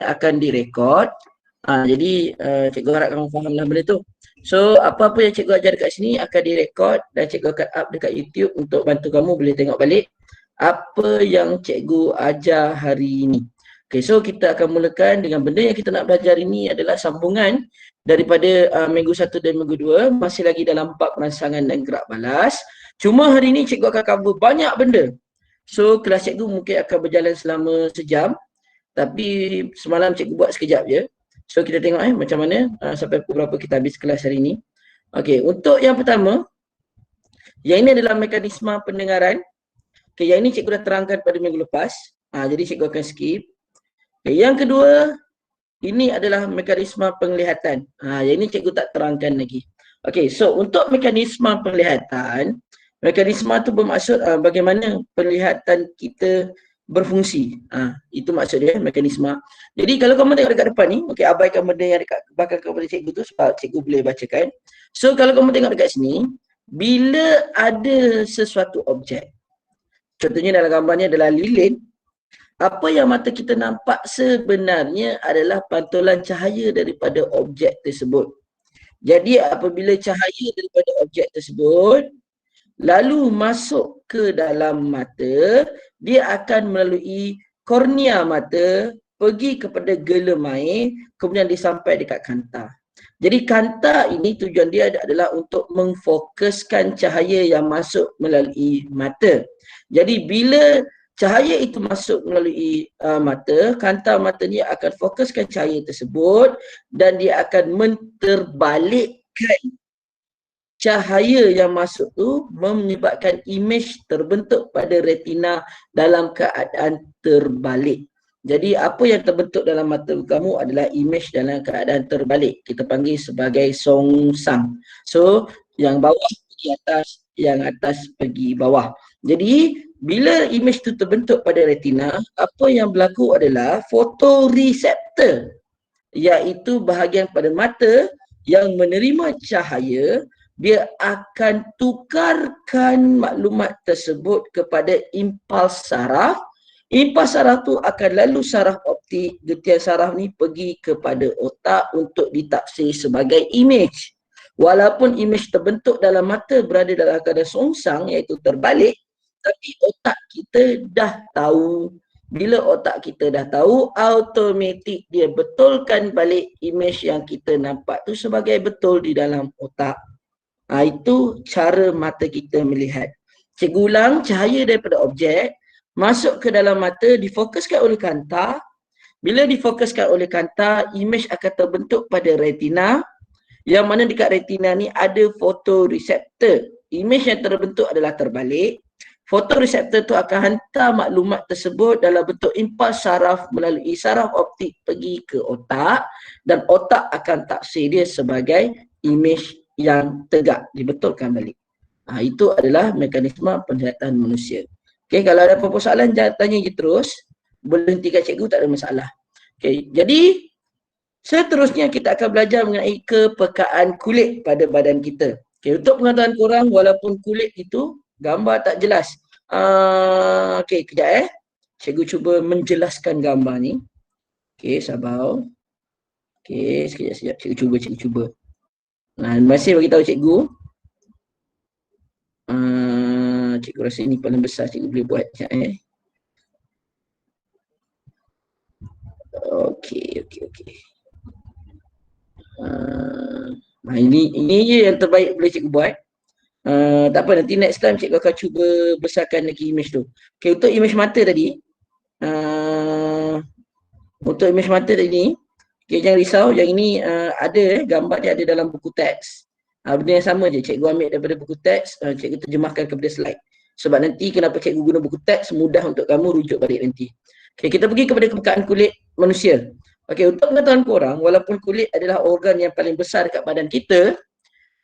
akan direkod. Jadi cikgu harap kamu fahamlah benda tu. So apa-apa yang cikgu ajar dekat sini akan direkod dan cikgu akan up dekat YouTube untuk bantu kamu boleh tengok balik apa yang cikgu ajar hari ini. Okay, so kita akan mulakan dengan benda yang kita nak belajar ini adalah sambungan daripada minggu 1 dan minggu 2. Masih lagi dalam bab rangsangan dan gerak balas. Cuma hari ini cikgu akan cover banyak benda. So kelas cikgu mungkin akan berjalan selama sejam. Tapi semalam cikgu buat sekejap je. So kita tengok macam mana sampai pukul berapa kita habis kelas hari ini. Okay, untuk yang pertama, yang ini adalah mekanisme pendengaran. Okay, yang ini cikgu dah terangkan pada minggu lepas. Jadi cikgu akan skip. Okay, yang kedua, ini adalah mekanisme penglihatan. Yang ini cikgu tak terangkan lagi. Okay, so untuk mekanisme penglihatan, mekanisme tu bermaksud bagaimana penglihatan kita berfungsi. Itu maksud dia, mekanisme. Jadi kalau kamu tengok dekat depan ni, okay, abaikan benda yang dekat belakang kepada cikgu tu sebab cikgu boleh bacakan. So kalau kamu tengok dekat sini, bila ada sesuatu objek, contohnya dalam gambarnya adalah lilin, apa yang mata kita nampak sebenarnya adalah pantulan cahaya daripada objek tersebut. Jadi apabila cahaya daripada objek tersebut lalu masuk ke dalam mata, dia akan melalui kornea mata, pergi kepada gelem air, kemudian disampai dekat kanta. Jadi kanta ini tujuan dia adalah untuk memfokuskan cahaya yang masuk melalui mata. Jadi bila cahaya itu masuk melalui mata, kanta mata ni akan fokuskan cahaya tersebut dan dia akan menterbalikkan cahaya yang masuk tu menyebabkan imej terbentuk pada retina dalam keadaan terbalik. Jadi apa yang terbentuk dalam mata kamu adalah imej dalam keadaan terbalik. Kita panggil sebagai songsang. So yang bawah pergi atas, yang atas pergi bawah. Jadi bila imej tu terbentuk pada retina, apa yang berlaku adalah fotoreseptor, iaitu bahagian pada mata yang menerima cahaya, dia akan tukarkan maklumat tersebut kepada impuls saraf. Impuls saraf tu akan lalu saraf optik, getian saraf ni pergi kepada otak untuk ditafsir sebagai imej. Walaupun imej terbentuk dalam mata berada dalam keadaan songsang, iaitu terbalik, tapi otak kita dah tahu. Bila otak kita dah tahu, automatik dia betulkan balik imej yang kita nampak tu sebagai betul di dalam otak. Itu cara mata kita melihat. Cikgu ulang, cahaya daripada objek masuk ke dalam mata, difokuskan oleh kanta. Bila difokuskan oleh kanta, imej akan terbentuk pada retina. Yang mana dekat retina ni ada fotoreseptor. Imej yang terbentuk adalah terbalik. Fotoreseptor tu akan hantar maklumat tersebut dalam bentuk impuls saraf melalui saraf optik pergi ke otak dan otak akan tafsir dia sebagai imej yang tegak, dibetulkan balik. Itu adalah mekanisme penglihatan manusia. Okay, kalau ada apa-apa soalan jangan tanya je terus. Boleh hentikan cikgu, tak ada masalah. Okay, jadi seterusnya kita akan belajar mengenai kepekaan kulit pada badan kita. Okay, untuk pengetahuan korang, walaupun kulit itu gambar tak jelas. Okay, kejap Cikgu cuba menjelaskan gambar ni. Okay, sabar. Okay, sekejap. Cikgu cuba. Masih bagi tahu cikgu. Cikgu rasa ini paling besar cikgu boleh buat. Okay. Ini je yang terbaik boleh cikgu buat. Tak apa, nanti next time cikgu akan cuba besarkan lagi imej tu. Okay, untuk imej mata tadi, okay, jangan risau, yang ini ada gambar dia ada dalam buku teks. Benda yang sama je, cikgu ambil daripada buku teks, cikgu terjemahkan kepada slide. Sebab nanti kenapa cikgu guna buku teks, mudah untuk kamu rujuk balik nanti. Okay, kita pergi kepada kepekaan kulit manusia. Okay, untuk pengetahuan korang, walaupun kulit adalah organ yang paling besar dekat badan kita,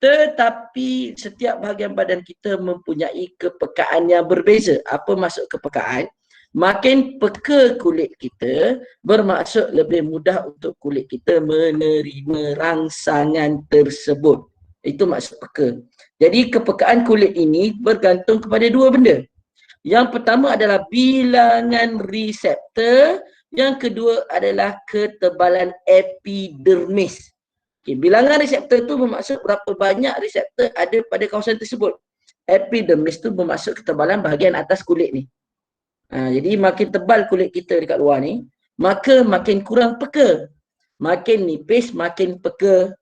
tetapi setiap bahagian badan kita mempunyai kepekaan yang berbeza. Apa maksud kepekaan? Makin peka kulit kita, bermaksud lebih mudah untuk kulit kita menerima rangsangan tersebut. Itu maksud peka. Jadi kepekaan kulit ini bergantung kepada dua benda. Yang pertama adalah bilangan reseptor Yang kedua adalah ketebalan epidermis. Okay, bilangan reseptor tu bermaksud berapa banyak reseptor ada pada kawasan tersebut. Epidermis tu bermaksud ketebalan bahagian atas kulit ni. Jadi makin tebal kulit kita dekat luar ni, maka makin kurang peka. Makin nipis, makin peka.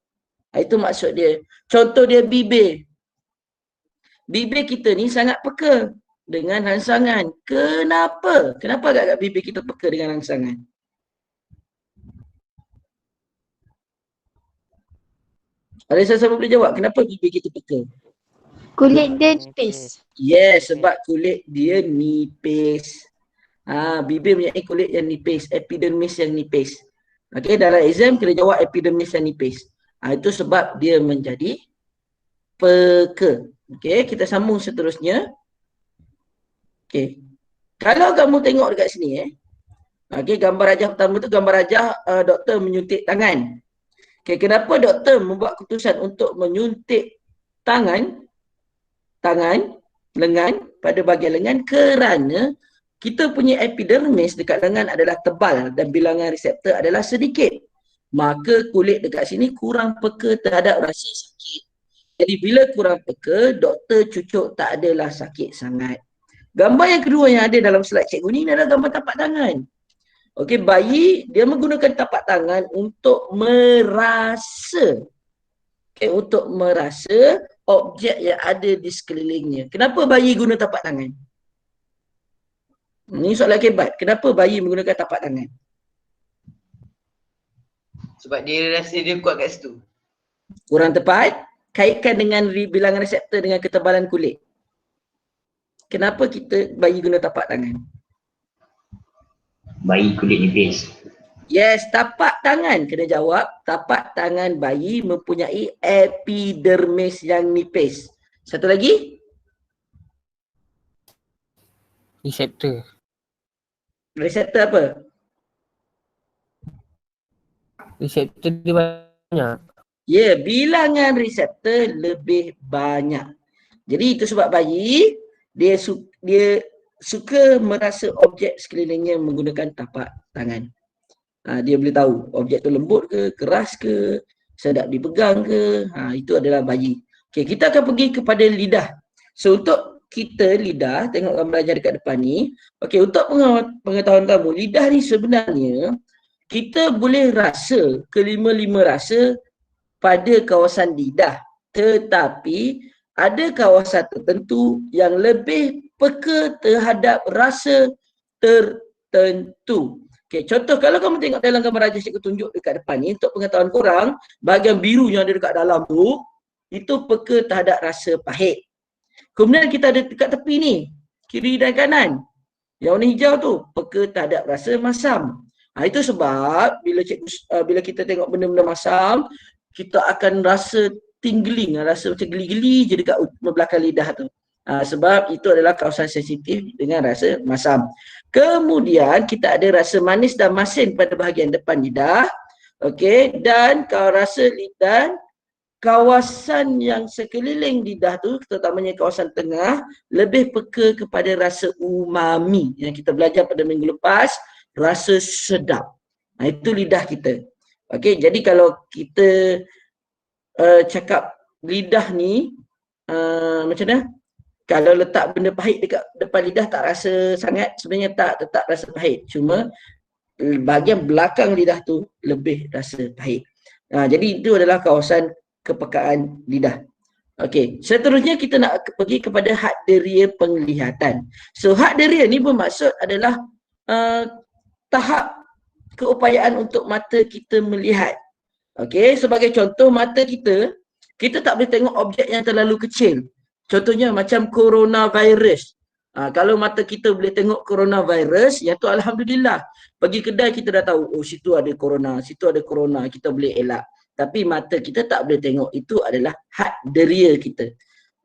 Itu maksud dia. Contoh dia bibir. Bibir kita ni sangat peka dengan rangsangan. Kenapa? Kenapa agak-agak bibir kita peka dengan rangsangan? Ada siapa boleh jawab? Kenapa bibir kita peka? Kulit dia nipis. Yes, sebab kulit dia nipis. Bibir punya kulit yang nipis, epidermis yang nipis. Okey, dalam exam kena jawab epidermis yang nipis. Itu sebab dia menjadi peka. Okey, kita sambung seterusnya. Okey. Kalau kamu tengok dekat sini okey, gambar rajah pertama tu gambar rajah doktor menyuntik tangan. Okey, kenapa doktor membuat keputusan untuk menyuntik tangan lengan pada bahagian lengan? Kerana kita punya epidermis dekat lengan adalah tebal dan bilangan reseptor adalah sedikit. Maka kulit dekat sini kurang peka terhadap rasa sakit. Jadi bila kurang peka, doktor cucuk tak adalah sakit sangat. Gambar yang kedua yang ada dalam slide cikgu ni adalah gambar tapak tangan. Okey, bayi dia menggunakan tapak tangan untuk merasa. Okey, untuk merasa objek yang ada di sekelilingnya. Kenapa bayi guna tapak tangan? Ini soalan kebat. Kenapa bayi menggunakan tapak tangan? Sebab dia rasa dia kuat kat situ. Kurang tepat. Kaitkan dengan bilangan reseptor dengan ketebalan kulit. Kenapa kita bayi guna tapak tangan? Bayi kulit nipis. Yes, tapak tangan. Kena jawab. Tapak tangan bayi mempunyai epidermis yang nipis. Satu lagi? Reseptor. Reseptor apa? Reseptor dia banyak. Ya, bilangan reseptor lebih banyak. Jadi itu sebab bayi dia suka merasa objek sekelilingnya menggunakan tapak tangan. Dia boleh tahu objek tu lembut ke, keras ke, sedap dipegang ke. Itu adalah bayi. Okey, kita akan pergi kepada lidah. So untuk kita lidah, tengok gambar ajar dekat depan ni. Okey, untuk pengetahuan kamu, lidah ni sebenarnya kita boleh rasa kelima-lima rasa pada kawasan lidah. Tetapi ada kawasan tertentu yang lebih peka terhadap rasa tertentu. Okay, contoh kalau kamu tengok dalam gambar rajah cikgu tunjuk dekat depan ni, untuk pengetahuan korang, bahagian biru yang ada dekat dalam tu, itu peka terhadap rasa pahit. Kemudian kita ada dekat tepi ni, kiri dan kanan. Yang warna hijau tu, peka terhadap rasa masam. Itu sebab bila kita tengok benda-benda masam, kita akan rasa tingling, rasa macam geli-geli je dekat belakang lidah tu. Sebab itu adalah kawasan sensitif dengan rasa masam. Kemudian kita ada rasa manis dan masin pada bahagian depan lidah. Okey, dan kalau rasa lidah, kawasan yang sekeliling lidah tu, terutamanya kawasan tengah, lebih peka kepada rasa umami yang kita belajar pada minggu lepas, rasa sedap. Itu lidah kita. Okey, jadi kalau kita cakap lidah ni macam mana? Kalau letak benda pahit dekat depan lidah tak rasa sangat, sebenarnya tetap rasa pahit. Cuma bahagian belakang lidah tu lebih rasa pahit. Jadi itu adalah kawasan kepekaan lidah. Okey, seterusnya kita nak pergi kepada had deria penglihatan. So had deria ni bermaksud adalah tahap keupayaan untuk mata kita melihat. Okey, sebagai contoh mata kita tak boleh tengok objek yang terlalu kecil. Contohnya macam coronavirus. Kalau mata kita boleh tengok coronavirus, yang tu alhamdulillah. Pergi kedai kita dah tahu, oh situ ada corona, kita boleh elak. Tapi mata kita tak boleh tengok. Itu adalah had deria kita.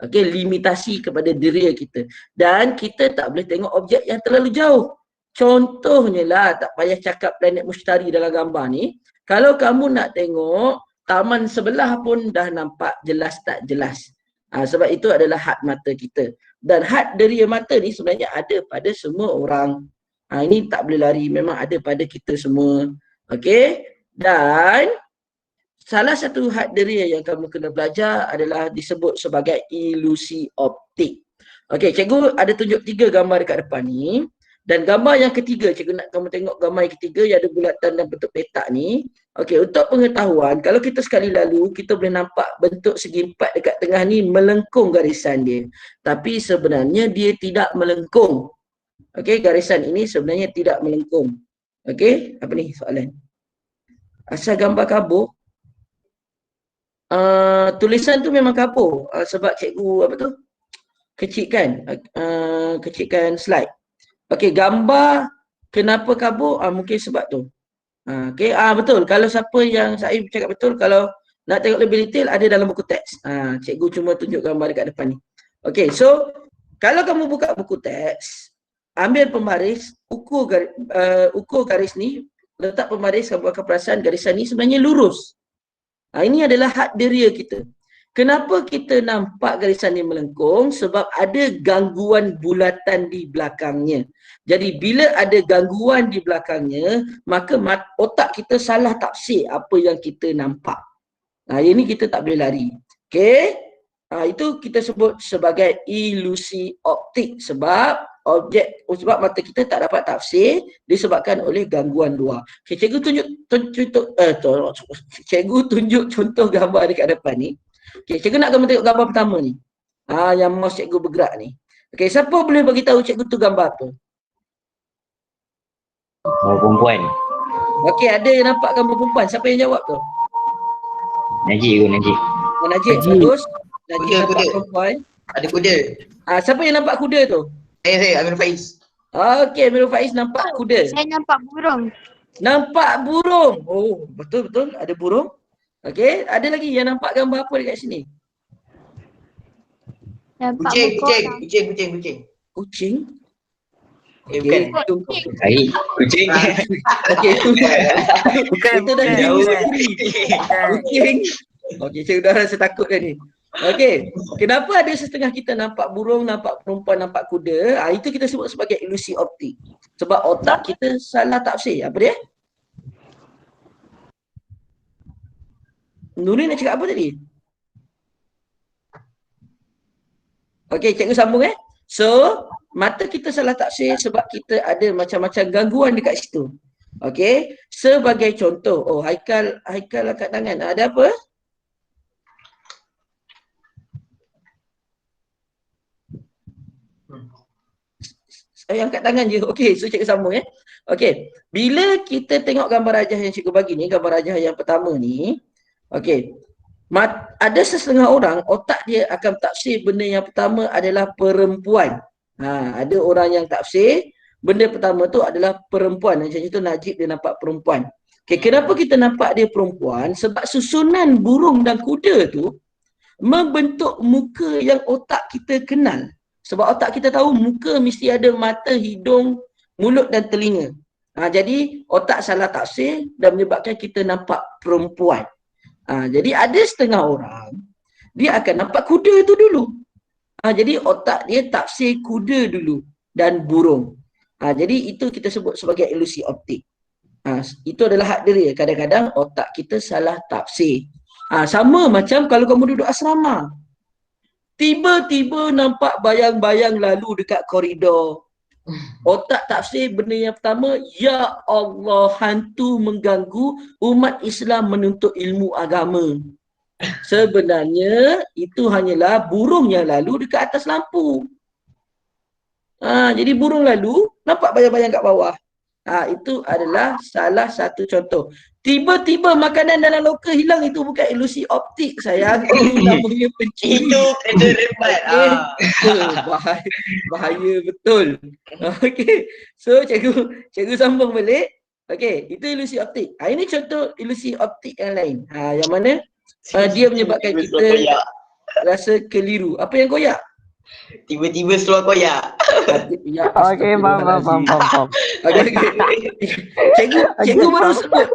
Okey, limitasi kepada deria kita. Dan kita tak boleh tengok objek yang terlalu jauh. Contohnya lah, tak payah cakap planet Mushtari dalam gambar ni. Kalau kamu nak tengok taman sebelah pun dah nampak jelas tak jelas. Sebab itu adalah had mata kita. Dan had deria mata ni sebenarnya ada pada semua orang. Ini tak boleh lari, memang ada pada kita semua. Okey. Dan salah satu had deria yang kamu kena belajar adalah disebut sebagai ilusi optik. Okey, cikgu ada tunjuk 3 gambar dekat depan ni. Dan gambar yang ketiga, cikgu nak kamu tengok gambar yang ketiga yang ada bulatan dan bentuk petak ni. Okey, untuk pengetahuan, kalau kita sekali lalu, kita boleh nampak bentuk segi empat dekat tengah ni melengkung garisan dia. Tapi sebenarnya dia tidak melengkung. Okey, garisan ini sebenarnya tidak melengkung. Okey, apa ni soalan? Asal gambar kabur, tulisan tu memang kabur sebab cikgu apa tu? Kecilkan slide. Okey, gambar kenapa kabur? Mungkin sebab tu. Okey, betul. Kalau siapa yang saya cakap betul, kalau nak tengok lebih detail ada dalam buku teks. Cikgu cuma tunjuk gambar dekat depan ni. Okey, so kalau kamu buka buku teks, ambil pembaris, ukur garis ni, letak pembaris, kamu akan perasan garisan ni sebenarnya lurus. Ini adalah had deria kita. Kenapa kita nampak garisan ni melengkung? Sebab ada gangguan bulatan di belakangnya. Jadi bila ada gangguan di belakangnya, maka otak kita salah tafsir apa yang kita nampak. Ini kita tak boleh lari. Okey? Itu kita sebut sebagai ilusi optik sebab mata kita tak dapat tafsir disebabkan oleh gangguan luar. Okay, cikgu tunjuk contoh gambar dekat depan ni. Okay, cikgu nak kamu tengok gambar pertama ni. Yang mouse cikgu bergerak ni. Okay, siapa boleh bagi tahu cikgu tu gambar apa? Perempuan. Okay, ada yang nampak gambar perempuan. Siapa yang jawab tu? Najib. Najib, bagus. Najib nampak perempuan. Ada kuda. Siapa yang nampak kuda tu? Saya, Amirul Faiz. Okey, Amirul Faiz nampak kuda. Saya nampak burung. Nampak burung. Oh, betul. Ada burung. Okey, ada lagi yang nampak gambar apa dekat sini? Nampak Kucing. Kucing? Bukan. Baik. Kucing. Okey, itu Bukan. itu dah jauh sendiri. Kucing. Okey, saya dah rasa takut dah ni. Okey, kenapa ada setengah kita nampak burung, nampak perempuan, nampak kuda? Itu kita sebut sebagai ilusi optik. Sebab otak kita salah tafsir. Apa dia? Nuri nak cakap apa tadi? Okey, cikgu sambung So, mata kita salah tafsir sebab kita ada macam-macam gangguan dekat situ. Okey, sebagai contoh, Haikal angkat tangan. Ada apa? Saya angkat tangan je. Okey, so cikgu sambung Okey, bila kita tengok gambar rajah yang cikgu bagi ni, gambar rajah yang pertama ni, okey, ada sesetengah orang otak dia akan tafsir benda yang pertama adalah perempuan. Ada orang yang tafsir benda pertama tu adalah perempuan. Macam itu Najib dia nampak perempuan. Okey, kenapa kita nampak dia perempuan? Sebab susunan burung dan kuda tu membentuk muka yang otak kita kenal. Sebab otak kita tahu muka mesti ada mata, hidung, mulut dan telinga. Jadi otak salah tafsir dan menyebabkan kita nampak perempuan. Jadi ada setengah orang, dia akan nampak kuda tu dulu. Jadi otak dia tafsir kuda dulu dan burung. Jadi itu kita sebut sebagai ilusi optik. Itu adalah hak deria. Kadang-kadang otak kita salah tafsir. Sama macam kalau kamu duduk asrama. Tiba-tiba nampak bayang-bayang lalu dekat koridor. Otak tafsir benda yang pertama, ya Allah, hantu mengganggu umat Islam menuntut ilmu agama. Sebenarnya itu hanyalah burung yang lalu dekat atas lampu. Jadi burung lalu nampak bayang-bayang kat bawah. Itu adalah salah satu contoh. Tiba-tiba makanan dalam loker hilang, itu bukan ilusi optik sayang. Itu namanya pencuri. Itu kerja rebat. Bahaya betul. Okey. So cikgu sambung balik. Okey, itu ilusi optik. Ini contoh ilusi optik yang lain. Yang mana dia menyebabkan kita rasa keliru. Apa yang koyak? Tiba-tiba seluar koyak. Okey, faham. Okay. Cikgu baru sebut.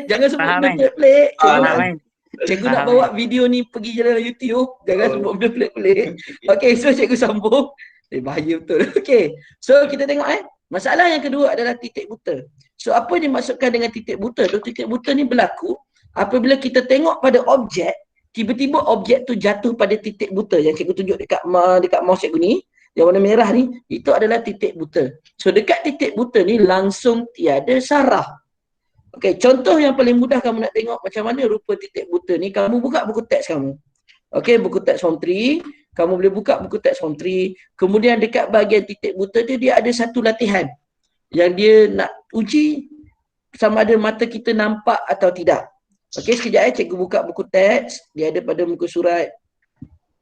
Jangan sebut benda pelik-pelik. Cikgu nak bawa video ni pergi jalan YouTube. Jangan sebut benda pelik-pelik. Okey, so cikgu sambung. Bahaya betul. Okey. So kita tengok Masalah yang kedua adalah titik buta. So apa yang dimaksudkan dengan titik buta tu? Titik buta ni berlaku apabila kita tengok pada objek, tiba-tiba objek tu jatuh pada titik buta yang cikgu tunjuk dekat mouse cikgu ni, yang warna merah ni, itu adalah titik buta. So dekat titik buta ni langsung tiada saraf. Okey, contoh yang paling mudah kamu nak tengok macam mana rupa titik buta ni, kamu buka buku teks kamu. Okey, buku teks form 3, kamu boleh buka buku teks form 3, kemudian dekat bahagian titik buta tu dia ada satu latihan yang dia nak uji sama ada mata kita nampak atau tidak. Okey, sekejap cikgu buka buku teks, dia ada pada muka surat.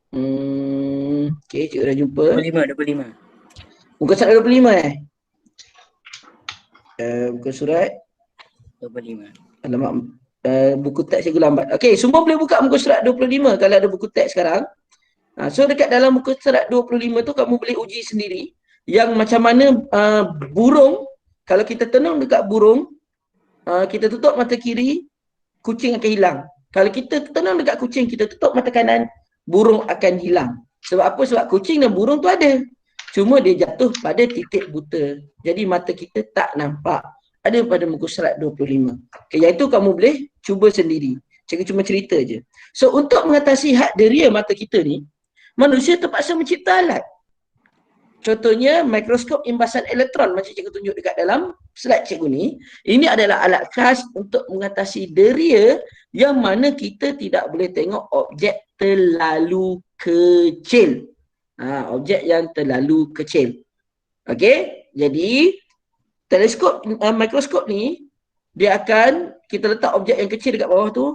Okey, cikgu dah jumpa. 25. Muka surat 25 muka surat 25. alamak, buku teks cikgu lambat. Okey, semua boleh buka muka surat 25 kalau ada buku teks sekarang. So dekat dalam muka surat 25 tu kamu boleh uji sendiri yang macam mana burung, kalau kita tenung dekat burung, kita tutup mata kiri, kucing akan hilang. Kalau kita tenung dekat kucing, kita tutup mata kanan, burung akan hilang. Sebab apa? Sebab kucing dan burung tu ada. Cuma dia jatuh pada titik buta. Jadi mata kita tak nampak. Ada pada muka surat 25. Okay, yang itu kamu boleh cuba sendiri. Cikgu cuma cerita je. So untuk mengatasi had deria mata kita ni, manusia terpaksa mencipta alat. Contohnya mikroskop imbasan elektron macam cikgu tunjuk dekat dalam slide cikgu ni. Ini adalah alat khas untuk mengatasi deria yang mana kita tidak boleh tengok objek terlalu kecil. Objek yang terlalu kecil. Okey, jadi teleskop, mikroskop ni, dia akan, kita letak objek yang kecil dekat bawah tu,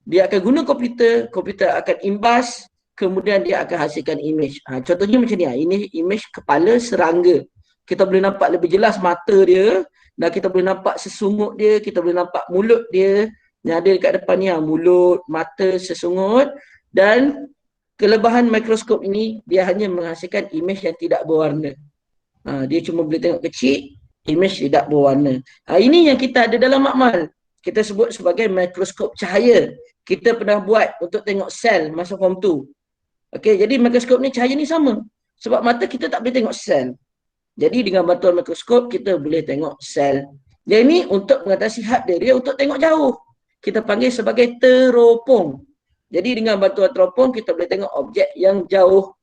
dia akan guna komputer, komputer akan imbas, kemudian dia akan hasilkan image. Contohnya macam ni, ini image kepala serangga. Kita boleh nampak lebih jelas mata dia, dan kita boleh nampak sesungut dia, kita boleh nampak mulut dia, yang ada dekat depan ni, mulut, mata, sesungut, dan kelebihan mikroskop ini, dia hanya menghasilkan image yang tidak berwarna. Dia cuma boleh tengok kecil, image tidak berwarna. Ini yang kita ada dalam makmal. Kita sebut sebagai mikroskop cahaya. Kita pernah buat untuk tengok sel masa form 2. Okey, jadi mikroskop ni cahaya ni sama. Sebab mata kita tak boleh tengok sel. Jadi dengan bantuan mikroskop kita boleh tengok sel. Yang ini untuk mengatasi had deria untuk tengok jauh. Kita panggil sebagai teropong. Jadi dengan bantuan teropong kita boleh tengok objek yang jauh.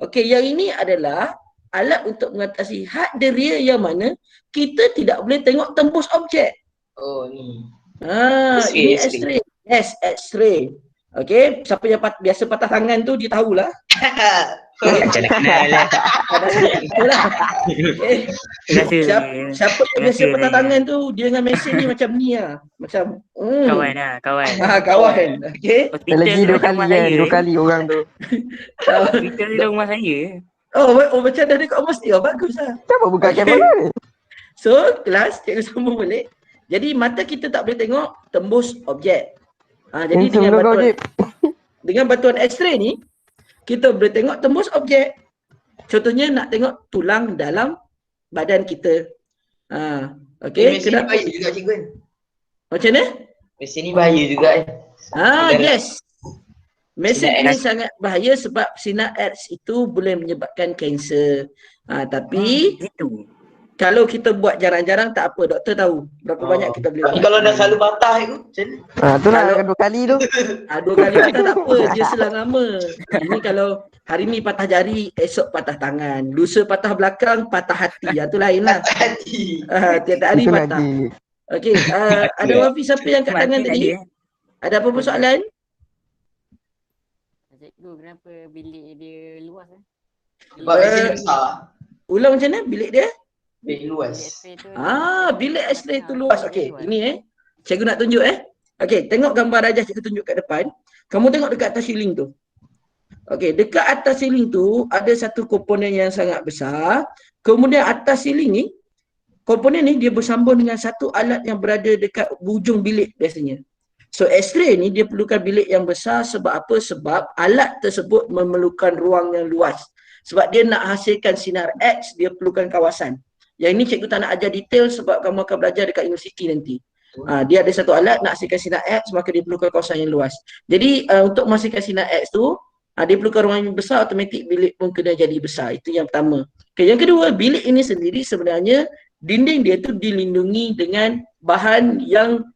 Okey, yang ini adalah alat untuk mengatasi had deria yang mana kita tidak boleh tengok tembus objek. Oh ni. Ini X-ray. Yes, X-ray. Okey, siapa yang biasa patah tangan tu dia tahulah. Macam nak kenal lah. Okay. Siapa yang biasa patah tangan tu dia dengan mesin ni macam ni lah. Macam Kawan lah, kawan. Kawan. Okey. Lagi 2 kali kan, 2 kali orang tu. Hospital di rumah saya. Oh macam dah dekat rumah sendiri. Bagus lah. Siapa buka kamera ni? So, kelas cikgu sambung balik. Jadi mata kita tak boleh tengok tembus objek. Jadi dengan bantuan X-ray ni kita boleh tengok tembus objek. Contohnya nak tengok tulang dalam badan kita. Okey, Mesin ni bahaya juga cikgu kan? Macam mana? Mesin ni bahaya juga kan? Yes. Mesin ini sangat bahaya sebab sinar X itu boleh menyebabkan kanser. Tapi Itu. kalau kita buat jarang-jarang tak apa, doktor tahu berapa banyak kita boleh Tapi buat. kalau dah selalu patah tu macam mana? Tu lah 2 kali tu. 2 kali patah tak apa, dia selang lama. Ini kalau hari ni patah jari, esok patah tangan. Lusa patah belakang, patah hati. Itu lain lah. Hati. Tiap-tiap hari Itu patah. lagi. Okey, ada Wafi siapa yang kat tangan tadi? Ada apa-apa soalan? Cikgu, kenapa bilik dia luas eh? Sebab mesin ni besar. Ulang macam mana bilik dia? Bilik luas. Bilik X-ray tu luas. Okey, ini cikgu nak tunjuk Okey, tengok gambar rajah cikgu tunjuk kat depan. Kamu tengok dekat atas ceiling tu. Okey, dekat atas ceiling tu ada satu komponen yang sangat besar. Kemudian atas ceiling ni, komponen ni dia bersambung dengan satu alat yang berada dekat hujung bilik biasanya. So X-ray ni dia perlukan bilik yang besar sebab apa? Sebab alat tersebut memerlukan ruang yang luas. Sebab dia nak hasilkan sinar X, dia perlukan kawasan. Yang ini cikgu tak nak ajar detail sebab kamu akan belajar dekat universiti nanti. Dia ada satu alat nak hasilkan sinar X, maka dia perlukan kawasan yang luas. Jadi untuk menghasilkan sinar X tu, dia perlukan ruang yang besar, automatik bilik pun kena jadi besar. Itu yang pertama. Okay, yang kedua, bilik ini sendiri sebenarnya dinding dia tu dilindungi dengan bahan yang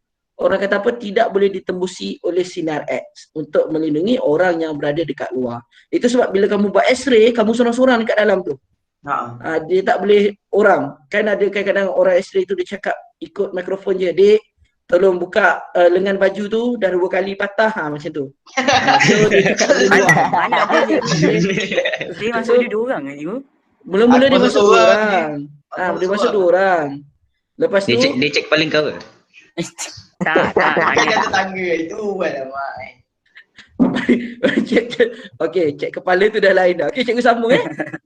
orang kata apa, tidak boleh ditembusi oleh sinar X untuk melindungi orang yang berada dekat luar. Itu sebab bila kamu buat X-ray, kamu sorang-sorang dekat dalam tu. Dia tak boleh orang. Kan ada kadang-kadang orang X-ray tu dia cakap ikut mikrofon je, "Dek, tolong buka lengan baju tu dah 2 kali patah." Macam tu. So dia cakap dari luar. Mana ada dia masuk dia 2 orang kan cikgu? Mula-mula dia Aku masuk masuk 2 orang. orang. Aku Dia masuk masuk 2 orang. Lepas tu Dia cek kepala kau ke? Tak, Dia tanya. kata tangga itu buat mak. cek kepala tu dah lain dah. Okey, cikgu sambung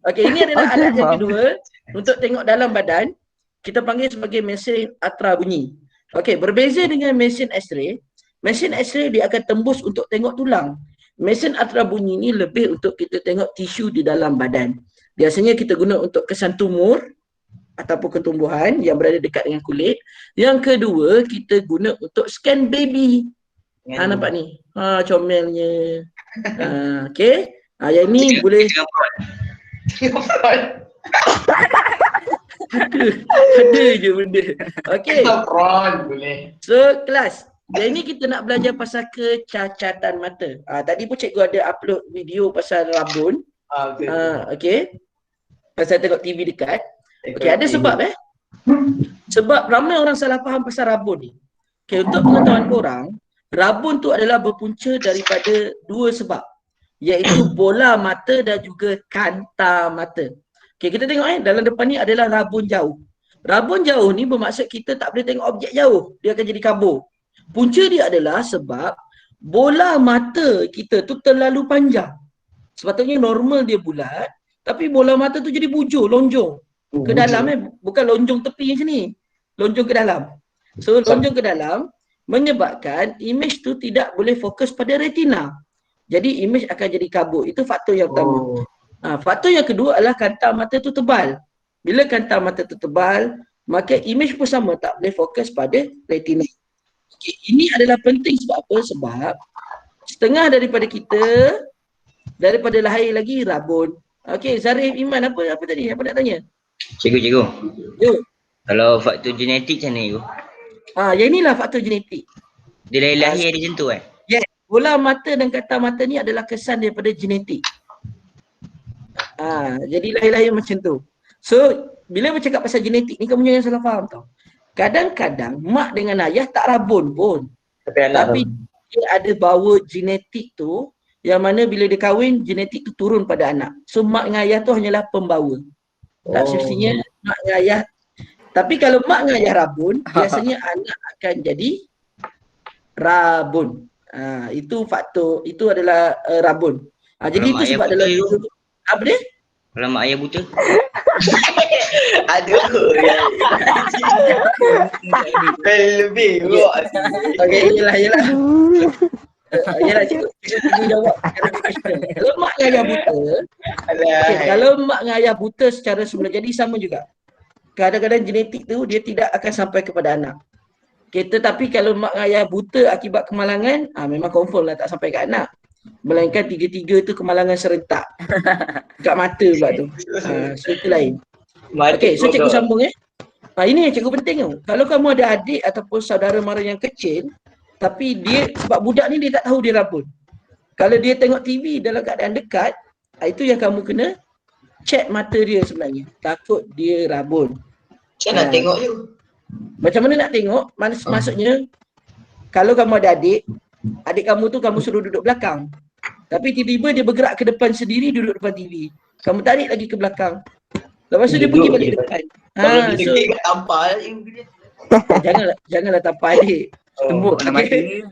Okey, ini adalah Okey, alat yang faham. kedua untuk tengok dalam badan. Kita panggil sebagai mesin ultra bunyi. Okey, berbeza dengan mesin X-ray. Mesin X-ray dia akan tembus untuk tengok tulang. Mesin ultra bunyi ni lebih untuk kita tengok tisu di dalam badan. Biasanya kita guna untuk kesan tumor ataupun ketumbuhan yang berada dekat dengan kulit. Yang kedua, kita guna untuk scan baby. Nampak ni. Comelnya. Okey. Yang ni boleh ada je benda. Okey. Prawn boleh. So, kelas. Yang ni kita nak belajar pasal kecacatan mata. Tadi pun cikgu ada upload video pasal rabun. Betul. Okey. Pasal tengok TV dekat. Okey, ada sebab Sebab ramai orang salah faham pasal rabun ni. Okey, untuk pengetahuan korang, rabun tu adalah berpunca daripada 2 sebab. Iaitu bola mata dan juga kanta mata. Okey, kita tengok dalam depan ni adalah rabun jauh. Rabun jauh ni bermaksud kita tak boleh tengok objek jauh. Dia akan jadi kabur. Punca dia adalah sebab bola mata kita tu terlalu panjang. Sepatutnya normal dia bulat, tapi bola mata tu jadi bujur, lonjong. Ke dalam bukan lonjong tepi macam ni. Lonjong ke dalam. So lonjong ke dalam menyebabkan image tu tidak boleh fokus pada retina. Jadi image akan jadi kabur. Itu faktor yang pertama. Faktor yang kedua adalah kanta mata tu tebal. Bila kanta mata tu tebal, maka image pun sama, tak boleh fokus pada retina. Okay, ini adalah penting sebab apa? Sebab setengah daripada kita daripada lahir lagi rabun. Okey, Zarif Iman apa tadi? Apa nak tanya? Cikgu. Yo. Kalau faktor genetik macam mana cikgu? Yang inilah faktor genetik. Dia lahir ada macam tu Yes. Bola mata dan kata mata ni adalah kesan daripada genetik. Jadi lahir-lahir macam tu. So, bila bercakap pasal genetik ni, kamu jangan salah faham tau. Kadang-kadang mak dengan ayah tak rabun pun. Tapi dia ada bawa genetik tu yang mana bila dia kahwin, genetik tu turun pada anak. So, mak dengan ayah tu hanyalah pembawa. Tak semestinya mak dengan ayah. Tapi kalau mak dengan ayah rabun, biasanya anak akan jadi rabun. Itu faktor, itu adalah rabun. Jadi Kalau itu sebab dalam apa dia? Kalau mak ayah buta? Aduh. Lebih. Okey, yelah. Yelah, cikgu jawab. Kalau mak dengan ayah buta, kalau mak dengan ayah buta secara semula jadi sama juga. Kadang-kadang genetik tu dia tidak akan sampai kepada anak. Okay, tetapi kalau mak dengan ayah buta akibat kemalangan, memang confirm lah tak sampai ke anak. Melainkan tiga-tiga tu kemalangan serentak. Kat mata pula tu. So itu lain. Okey, so cikgu sambung ini yang cikgu penting tu. Kalau kamu ada adik ataupun saudara mara yang kecil, tapi dia, sebab budak ni dia tak tahu dia rabun. Kalau dia tengok TV dalam keadaan dekat, itu yang kamu kena check mata dia sebenarnya. Takut dia rabun. Saya nak tengok je. Macam mana nak tengok? Maksudnya, kalau kamu ada adik kamu tu kamu suruh duduk belakang. Tapi tiba-tiba dia bergerak ke depan sendiri, duduk depan TV. Kamu tarik lagi ke belakang. Lepas tu dia pergi balik ke depan. Kalau dia degil kat tampal, Janganlah tampal adik. Tembuk nak mati.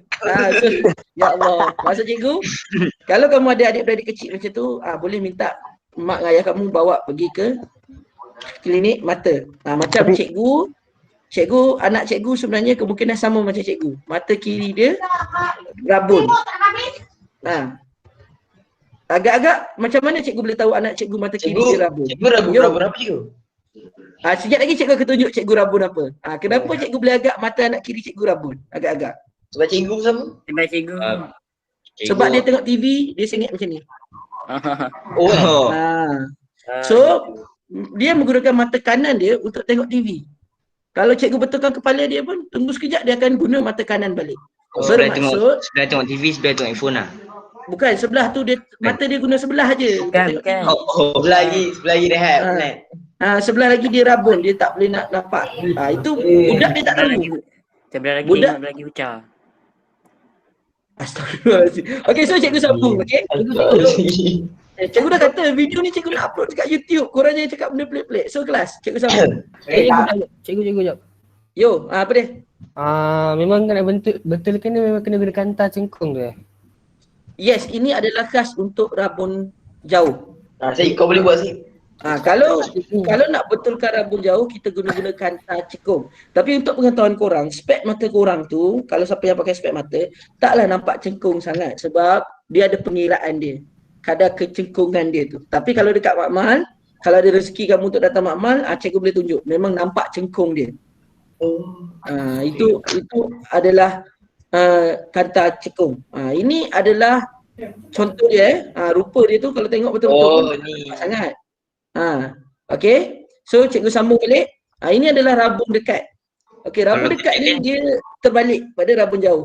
So, ya Allah. Maksud cikgu, kalau kamu ada adik-beradik kecil macam tu, boleh minta mak dan ayah kamu bawa pergi ke klinik mata. Macam cikgu, anak cikgu sebenarnya kemungkinan sama macam cikgu. Mata kiri dia rabun. Agak-agak macam mana cikgu boleh tahu anak cikgu mata kiri dia rabun? Cikgu rabun apa cikgu? Sekejap lagi cikgu akan tunjuk cikgu rabun apa. Kenapa cikgu boleh agak mata anak kiri cikgu rabun? Agak-agak. Sebab cikgu sama? Sebab cikgu. Sebab dia tengok TV, dia sengit macam ni. Oh. So, dia menggunakan mata kanan dia untuk tengok TV. Kalau cikgu betulkan kepala dia pun, tunggu sekejap dia akan guna mata kanan balik. Sebelah Bermaksud, tengok TV, sebelah tengok iPhone lah. bukan sebelah tu dia mata dia guna sebelah je. Bukan, bukan. Sebelah lagi rehat. Ah. Penat. Sebelah lagi dia rabun, dia tak boleh nak nampak. Itu budak dia tak tahu. Sebelah lagi Budak- tengok, sebelah lagi ucap. Astagfirullahaladzim. Okey, so cikgu sambung, okey? Cikgu dah kata video ni cikgu nak upload dekat YouTube. Korang jangan cakap benda pelik-pelik. So kelas, cikgu sambung. Cikgu jap. Yo, apa dia? Memang kena betulkan dia memang kena guna kanta cengkung tu Yes, ini adalah khas untuk rabun jauh. Saya kau boleh buat sih. Kalau nak betulkan rabun jauh, kita guna kanta cekung. Tapi untuk pengetahuan korang, spek mata korang tu, kalau siapa yang pakai spek mata, taklah nampak cengkung sangat sebab dia ada pengiraan dia. Kadar kecengkungan dia tu. Tapi kalau dekat makmal, kalau ada rezeki kamu untuk datang makmal, cikgu boleh tunjuk. Memang nampak cengkung dia. Itu adalah kanta cekung. Ini adalah contoh dia rupa dia tu kalau tengok betul-betul Ni. sangat. Okey. So cikgu sambung balik. Ini adalah rabun dekat. Okey, rabun Kalau dekat ni dia terbalik pada rabun jauh.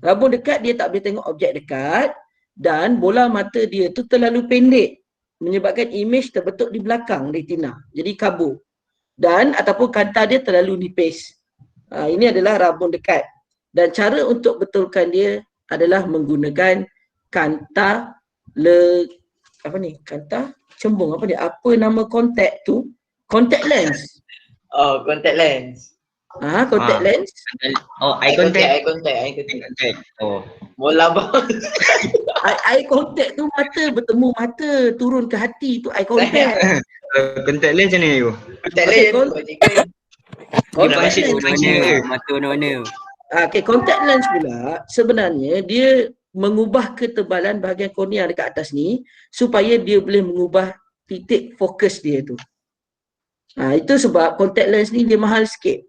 Rabun dekat dia tak boleh tengok objek dekat dan bola mata dia tu terlalu pendek menyebabkan image terbentuk di belakang retina. Jadi kabur. Dan ataupun kanta dia terlalu nipis. Ini adalah rabun dekat. Dan cara untuk betulkan dia adalah menggunakan kanta kanta cembung apa dia? Apa nama kontak tu? Contact lens. Contact lens. Contact lens. Eye contact. Eye contact. Oh. Bola bang. Eye contact tu mata bertemu mata turun ke hati tu eye contact. Contact lens macam ni tu. Contact Okay, lens. Contact Dia lens. Mata warna-warna. Okay, contact lens pula sebenarnya dia mengubah ketebalan bahagian kornea dekat atas ni supaya dia boleh mengubah titik fokus dia tu. Itu sebab contact lens ni dia mahal sikit.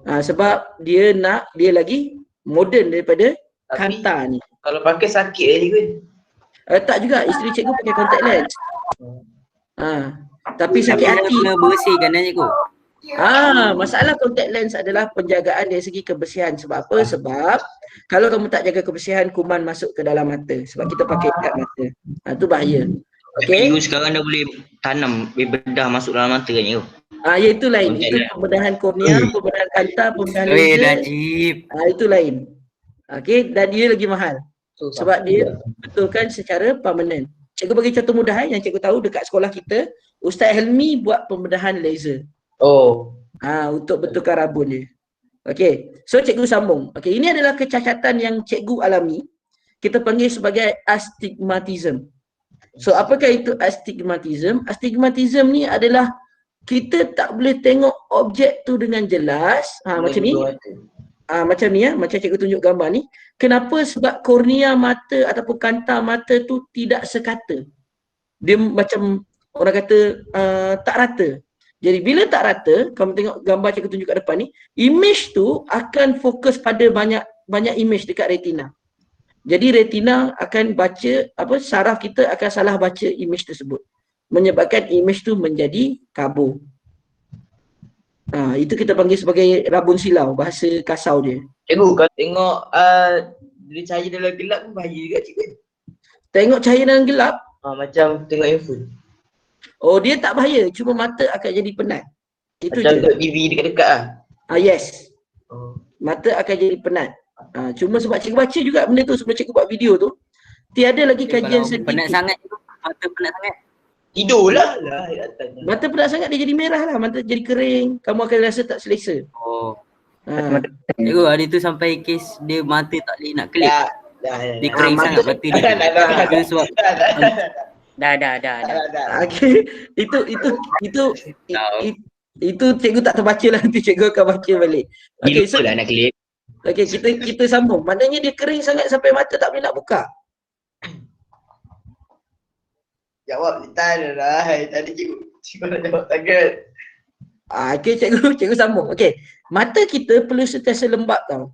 Sebab dia lagi moden daripada kanta ni. Kalau pakai sakit je kan. Tak juga, isteri cikgu pakai contact lens. Tapi sakit hati. Kena bersihkan kan cikgu. Masalah contact lens adalah penjagaan dari segi kebersihan. Sebab apa? Sebab kalau kamu tak jaga kebersihan, kuman masuk ke dalam mata. Sebab kita pakai kat mata. Itu bahaya. Okay. Okay? Sekarang dah boleh tanam bedah masuk dalam mata kan cikgu. Ya itu lain. Itu pembedahan kornea, pembedahan kanta, pembedahan Weh, laser. Najib. Itu lain. Okay, dan dia lagi mahal. Sebab dia betulkan secara permanent. Cikgu bagi contoh mudah yang cikgu tahu dekat sekolah kita, Ustaz Helmi buat pembedahan laser. Untuk betulkan rabun dia. Okey. So cikgu sambung. Okey, ini adalah kecacatan yang cikgu alami. Kita panggil sebagai astigmatism. So apakah itu astigmatism? Astigmatism ni adalah kita tak boleh tengok objek tu dengan jelas. Macam ni. Macam ni macam cikgu tunjuk gambar ni. Kenapa? Sebab kornea mata ataupun kanta mata tu tidak sekata. Dia macam orang kata tak rata. Jadi bila tak rata, kamu tengok gambar cikgu tunjuk kat depan ni, image tu akan fokus pada banyak image dekat retina. Jadi retina akan baca saraf kita akan salah baca image tersebut. Menyebabkan image tu menjadi kabur. Itu kita panggil sebagai rabun silau, bahasa kasau dia. Cikgu, kalau tengok dia cahaya dalam gelap pun bahaya juga cikgu. Tengok cahaya dalam gelap, Macam tengok handphone. dia tak bahaya, cuma mata akan jadi penat. Itu Macam je. tengok TV dekat-dekat lah. Yes. Mata akan jadi penat. Cuma sebab cikgu baca juga benda tu sebelum cikgu buat video tu. Tiada lagi kajian Kalau penat saintifik. sangat cikgu, mata penat sangat. Tidur lah. Datang. Mata penat sangat dia jadi merah lah, mata jadi kering, kamu akan rasa tak selesa. Cikgu, hari tu sampai kes dia mata tak boleh nak kelip. Dah. Dia kering sangat mata dia. Itu sebab dah. Okey, itu cikgu tak terbaca lah, nanti cikgu akan baca balik. Okey, so Lah nak klip. okey, kita sambung. Maknanya dia kering sangat sampai mata tak boleh nak buka. Jawab litan dah. Tadi cikgu nak jawab sangat. Okey, cikgu sambung. Okey, mata kita perlu sentiasa lembab tau.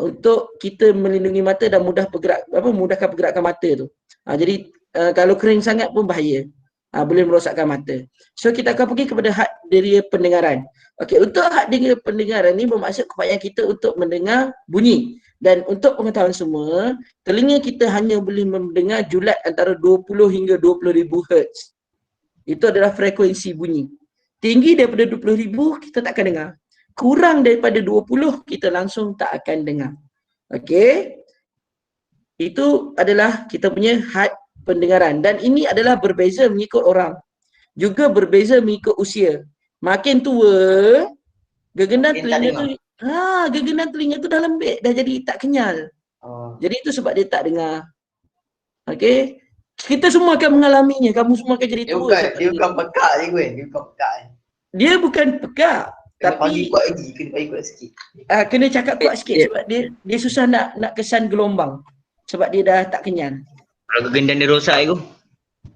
Untuk kita melindungi mata dan mudahkan pergerakan mata tu. Jadi kalau kering sangat pun bahaya. Boleh merosakkan mata. So kita akan pergi kepada had deria pendengaran. Okey, untuk had deria pendengaran ni bermaksud kepayaan kita untuk mendengar bunyi. Dan untuk pengetahuan semua, telinga kita hanya boleh mendengar julat antara 20 hingga 20,000 Hz. Itu adalah frekuensi bunyi. Tinggi daripada 20,000 kita tak akan dengar. Kurang daripada 20 kita langsung tak akan dengar. Okey. Itu adalah kita punya had pendengaran dan ini adalah berbeza mengikut orang. Juga berbeza mengikut usia. Makin tua, gegendan telinga tu gegendan telinga tu dah lembik, dah jadi tak kenyal. Jadi itu sebab dia tak dengar. Okey. Kita semua akan mengalaminya, kamu semua akan jadi tua. Dia bukan pekak je Gwen, dia bukan pekak. Dia bukan pekak. Kena Tapi panggil kuat lagi, kena panggil kuat sikit. kena cakap kuat sikit sebab dia susah nak kesan gelombang. Sebab dia dah tak kenyal. Kalau gegendan dia rosak tu.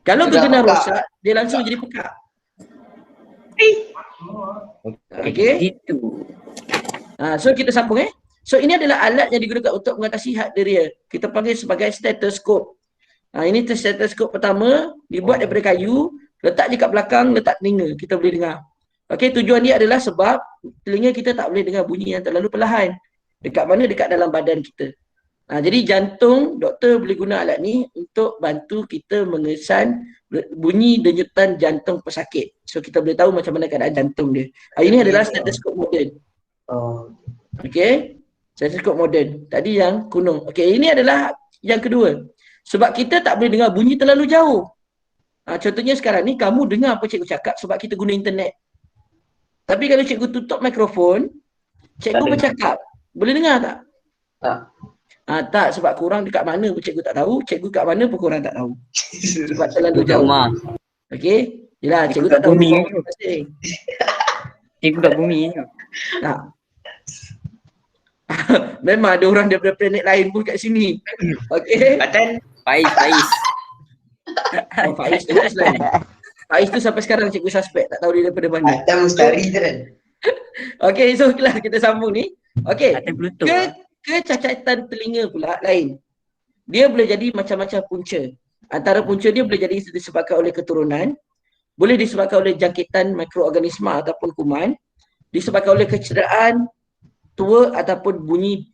Kalau Dia dah gegendan pekak. rosak, dia langsung jadi pekak. Okey. Gitu. So kita sambung So ini adalah alat yang digunakan untuk mengatasi had deria. Kita panggil sebagai stetoskop. Ini stetoskop pertama, dibuat daripada kayu, letak je kat belakang, letak telinga, kita boleh dengar. Okey, tujuan dia adalah sebab telinga kita tak boleh dengar bunyi yang terlalu perlahan. Dekat mana? Dekat dalam badan kita. Jadi jantung, doktor boleh guna alat ni untuk bantu kita mengesan bunyi denyutan jantung pesakit. So kita boleh tahu macam mana keadaan jantung dia. Ini adalah stetoskop moden. Okey, stetoskop moden. Tadi yang kuno. Okey, ini adalah yang kedua. Sebab kita tak boleh dengar bunyi terlalu jauh. Contohnya sekarang ni kamu dengar apa cikgu cakap sebab kita guna internet. Tapi kalau cikgu tutup mikrofon, cikgu bercakap. Boleh dengar tak? Tak. Tak, sebab korang dekat mana pun cikgu tak tahu, cikgu kat mana pun korang tak tahu. Sebab terlalu jauh. Rumah. Okey? Yelah, cikgu kat tak tahu bumi rumah je. masing-masing. Cikgu kat bumi je. Tak. Memang ada orang daripada planet lain pun kat sini. Okey? Atan, Faiz. Faiz tu just lain. Faiz tu sampai sekarang cikgu suspect, tak tahu dia daripada mana. Atam Mustari tu kan. Okey, so kita sambung ni. Okey. Atas Bluetooth. Kecacatan telinga pula lain. Dia boleh jadi macam-macam punca. Antara punca dia boleh jadi disebabkan oleh keturunan, boleh disebabkan oleh jangkitan mikroorganisma ataupun kuman, disebabkan oleh kecederaan, tua ataupun bunyi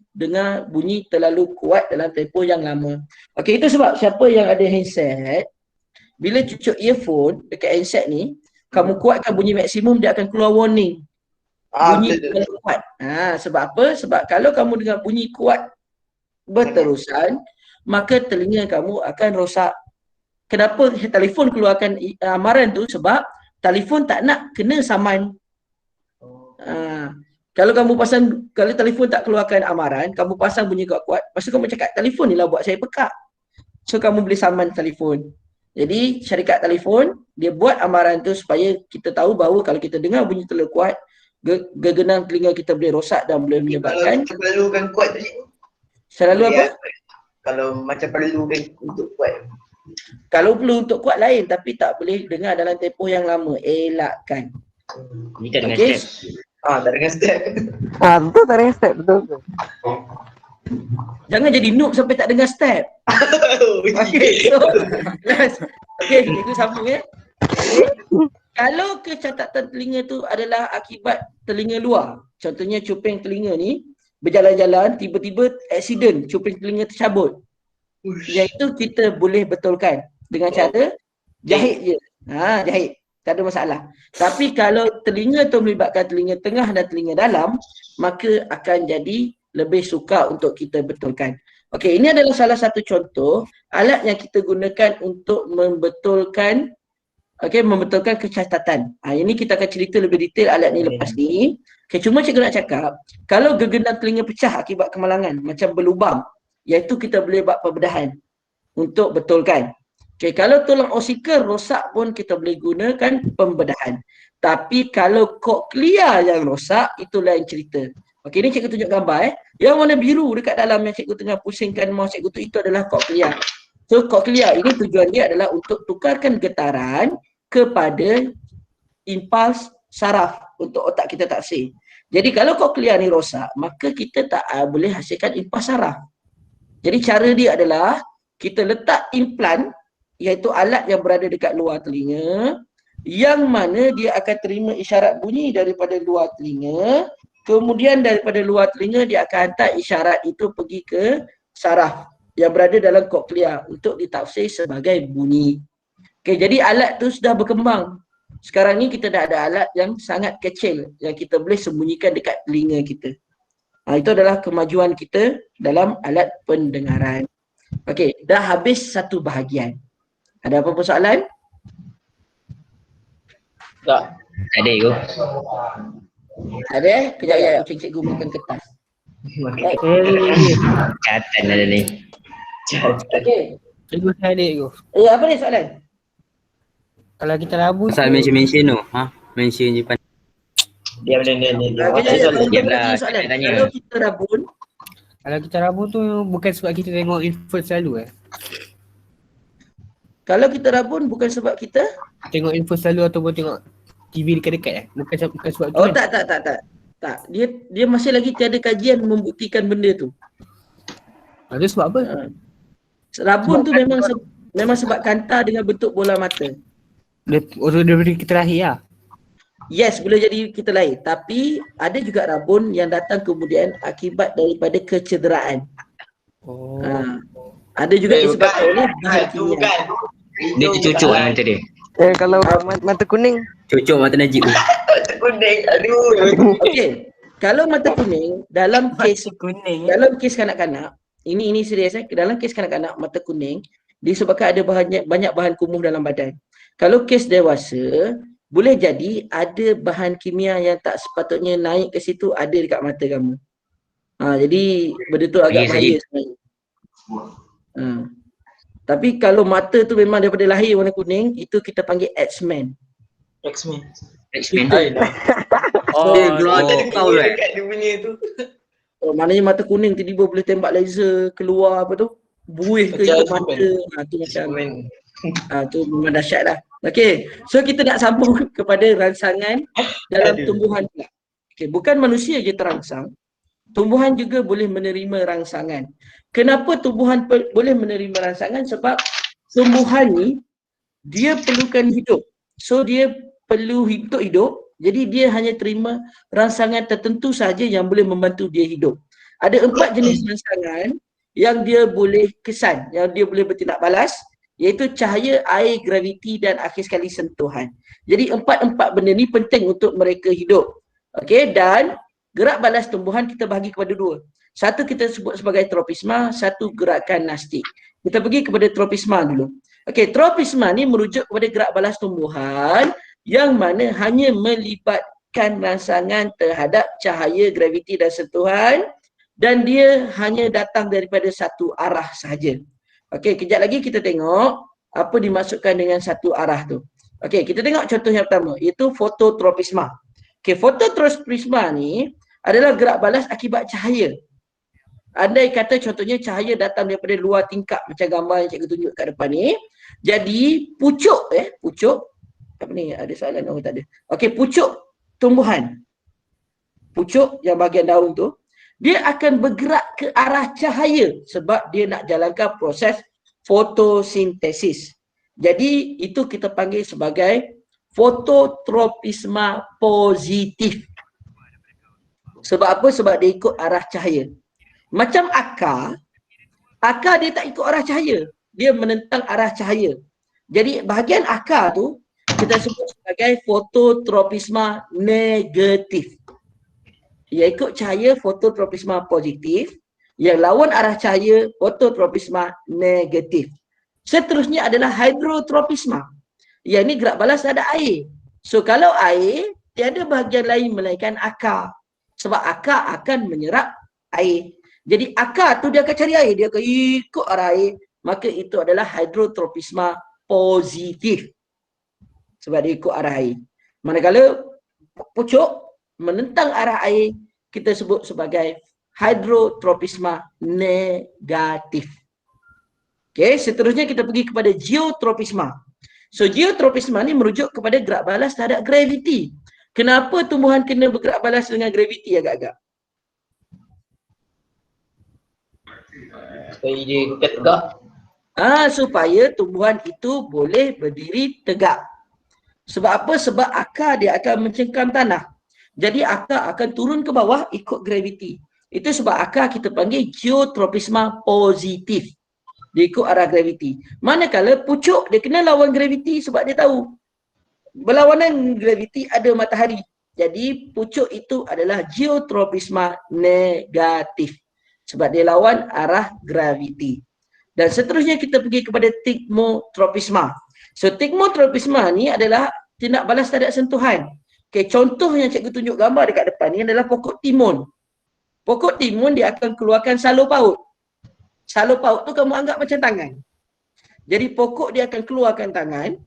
terlalu kuat dalam tempoh yang lama. Okey, itu sebab siapa yang ada handset, bila cucuk earphone dekat handset ni, kamu kuatkan bunyi maksimum, dia akan keluar warning. Bunyi terlalu kuat. Sebab apa? Sebab kalau kamu dengar bunyi kuat berterusan, maka telinga kamu akan rosak. Kenapa telefon keluarkan amaran tu? Sebab telefon tak nak kena saman. Kalau telefon tak keluarkan amaran, kamu pasang bunyi kuat-kuat, lepas tu kamu cakap telefon ni lah buat saya pekak. So kamu boleh saman telefon. Jadi syarikat telefon dia buat amaran tu supaya kita tahu bahawa kalau kita dengar bunyi terlalu kuat, gegenang telinga kita boleh rosak dan boleh menyebabkan. Kalau kita perlukan kuat tadi. Selalu apa? Kalau macam perlukan untuk kuat. Kalau perlu untuk kuat lain, tapi tak boleh dengar dalam tempoh yang lama. Elakkan. ni tak dengan Okey. step. Tak dengan step. Betul tak ada step, betul. Jangan jadi noob sampai tak dengar step. Okey, so last. Okey, cikgu sambung Okay. Kalau kecacatan telinga tu adalah akibat telinga luar, contohnya cuping telinga ni berjalan-jalan tiba-tiba aksiden cuping telinga tercabut. Iaitu kita boleh betulkan dengan cara jahit je. Jahit. Tak ada masalah. Tapi kalau telinga tu melibatkan telinga tengah dan telinga dalam, maka akan jadi lebih sukar untuk kita betulkan. Okey, ini adalah salah satu contoh alat yang kita gunakan untuk membetulkan kecacatan. Ini kita akan cerita lebih detail alat ni lepas ni. Cuma cikgu nak cakap, kalau gegenang telinga pecah akibat kemalangan macam berlubang, iaitu kita boleh buat pembedahan untuk betulkan. Kalau tulang osikal rosak pun kita boleh gunakan pembedahan. Tapi kalau koklea yang rosak, itu lain cerita. Ni cikgu tunjuk gambar Yang warna biru dekat dalam yang cikgu tengah pusingkan mouse cikgu tu, itu adalah koklea. So koklea ini tujuan dia adalah untuk tukarkan getaran kepada impuls saraf untuk otak kita taksir. Jadi kalau koklea ni rosak, maka kita tak boleh hasilkan impuls saraf. Jadi cara dia adalah kita letak implan, iaitu alat yang berada dekat luar telinga, yang mana dia akan terima isyarat bunyi daripada luar telinga, kemudian daripada luar telinga dia akan hantar isyarat itu pergi ke saraf yang berada dalam koklea untuk ditafsir sebagai bunyi. Okey, jadi alat tu sudah berkembang. Sekarang ni kita dah ada alat yang sangat kecil yang kita boleh sembunyikan dekat telinga kita. Itu adalah kemajuan kita dalam alat pendengaran. Okey, dah habis satu bahagian. Ada apa-apa soalan? Tak. Ada ego. Ada eh? Kejap cikgu makan kertas. Baik. Catatan ada ni. Okey. Cikgu saya ada tu. Apa ni soalan? Kalau kita rabu Pasal mention tu. Mention je pan. Dia benda ni. Kejap, lah, soalan. tanya. Kalau kita rabun, Kalau kita rabu tu bukan sebab kita tengok info selalu kalau kita rabun bukan sebab kita Tengok info selalu ataupun tengok TV dekat-dekat bukan sebab tu Oh tak. Dia masih lagi tiada kajian membuktikan benda tu. Itu sebab apa? Rabun tu memang sebab kanta dengan bentuk bola mata. Daripada kita lahir lah. Yes, boleh jadi kita lain. Tapi ada juga rabun yang datang kemudian akibat daripada kecederaan. Ada juga disebabkan oleh bahan kimia. Bukan. Dia tu cucuk yang mata dia. Kalau mata kuning. Cucuk mata Najib tu. Kuning. Aduh. Okey. Kalau mata kuning dalam kes kanak-kanak, ini serius dalam kes kanak-kanak mata kuning disebabkan ada banyak bahan kumuh dalam badan. Kalau kes dewasa, boleh jadi ada bahan kimia yang tak sepatutnya naik ke situ ada dekat mata kamu. Jadi benda tu agak bahaya sebenarnya. Tapi kalau mata tu memang daripada lahir warna kuning, itu kita panggil X-Men. X-Men. Dia keluar dari kau kan. Dekat dia punya tu. Maknanya mata kuning tiba-tiba boleh tembak laser keluar apa tu? Buih ke ikut mata. Tu macam tu memang dahsyat lah. Okey, so kita nak sambung kepada rangsangan dalam tumbuhan pula. Okey, bukan manusia je terangsang. Tumbuhan juga boleh menerima rangsangan. Kenapa tumbuhan boleh menerima rangsangan? Sebab tumbuhan ni dia perlukan hidup. So dia perlu hidup. Jadi dia hanya terima rangsangan tertentu saja yang boleh membantu dia hidup. Ada 4 jenis rangsangan yang dia boleh kesan, yang dia boleh bertindak balas, iaitu cahaya, air, graviti dan akhir sekali sentuhan. Jadi 4 benda ni penting untuk mereka hidup. Okey, dan gerak balas tumbuhan kita bahagi kepada 2. Satu kita sebut sebagai tropisma, satu gerakan nastik. Kita pergi kepada tropisma dulu. Okey, tropisma ni merujuk kepada gerak balas tumbuhan yang mana hanya melibatkan rangsangan terhadap cahaya, graviti dan sentuhan, dan dia hanya datang daripada satu arah sahaja. Okey, kejap lagi kita tengok apa dimaksudkan dengan satu arah tu. Okey, kita tengok contoh yang pertama, iaitu fototropisma. Okey, fototropisma ni adalah gerak balas akibat cahaya. Andai kata contohnya cahaya datang daripada luar tingkap macam gambar yang cikgu tunjuk kat depan ni. Jadi pucuk apa ni, ada soalan tak ada. Okey, pucuk tumbuhan. Pucuk yang bahagian daun tu, dia akan bergerak ke arah cahaya sebab dia nak jalankan proses fotosintesis. Jadi itu kita panggil sebagai fototropisma positif. Sebab apa? Sebab dia ikut arah cahaya. Macam akar dia tak ikut arah cahaya. Dia menentang arah cahaya. Jadi bahagian akar tu kita sebut sebagai fototropisma negatif. Ia ikut cahaya, fototropisma positif. Yang lawan arah cahaya, fototropisma negatif. Seterusnya adalah hidrotropisma. Yang ini gerak balas ada air. So kalau air, tiada bahagian lain melainkan akar. Sebab akar akan menyerap air. Jadi akar tu dia akan cari air, dia akan ikut arah air. Maka itu adalah hidrotropisma positif. Sebab dia ikut arah air. Manakala pucuk menentang arah air, kita sebut sebagai hidrotropisma negatif. Okey, seterusnya kita pergi kepada geotropisma. So geotropisma ni merujuk kepada gerak balas terhadap graviti. Kenapa tumbuhan kena bergerak balas dengan graviti agak-agak? Supaya dia tegak. Supaya tumbuhan itu boleh berdiri tegak. Sebab apa? Sebab akar dia akan mencengkam tanah. Jadi akar akan turun ke bawah ikut graviti. Itu sebab akar kita panggil geotropisma positif. Dia ikut arah graviti. Manakala pucuk dia kena lawan graviti sebab dia tahu berlawanan graviti ada matahari. Jadi pucuk itu adalah geotropisma negatif. Sebab dia lawan arah graviti. Dan seterusnya kita pergi kepada tigmotropisma. So tigmotropisma ni adalah tindak balas terhadap sentuhan. Okay, contoh yang cikgu tunjuk gambar dekat depan ni adalah pokok timun. Pokok timun dia akan keluarkan salur paut. Salur paut tu kamu anggap macam tangan. Jadi pokok dia akan keluarkan tangan.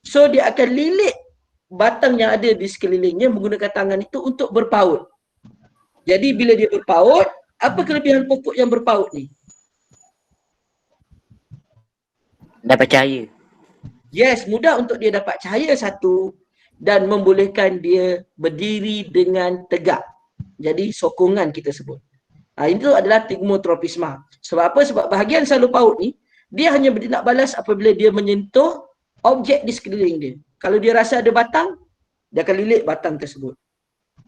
So dia akan lilit batang yang ada di sekelilingnya menggunakan tangan itu untuk berpaut. Jadi bila dia berpaut, apa kelebihan pokok yang berpaut ni? Dapat cahaya. Yes, mudah untuk dia dapat cahaya satu dan membolehkan dia berdiri dengan tegak. Jadi sokongan kita sebut. Itu adalah tigmotropisma. Sebab apa? Sebab bahagian salur paut ni, dia hanya bertindak balas apabila dia menyentuh objek di sekeliling dia. Kalau dia rasa ada batang, dia akan lilit batang tersebut.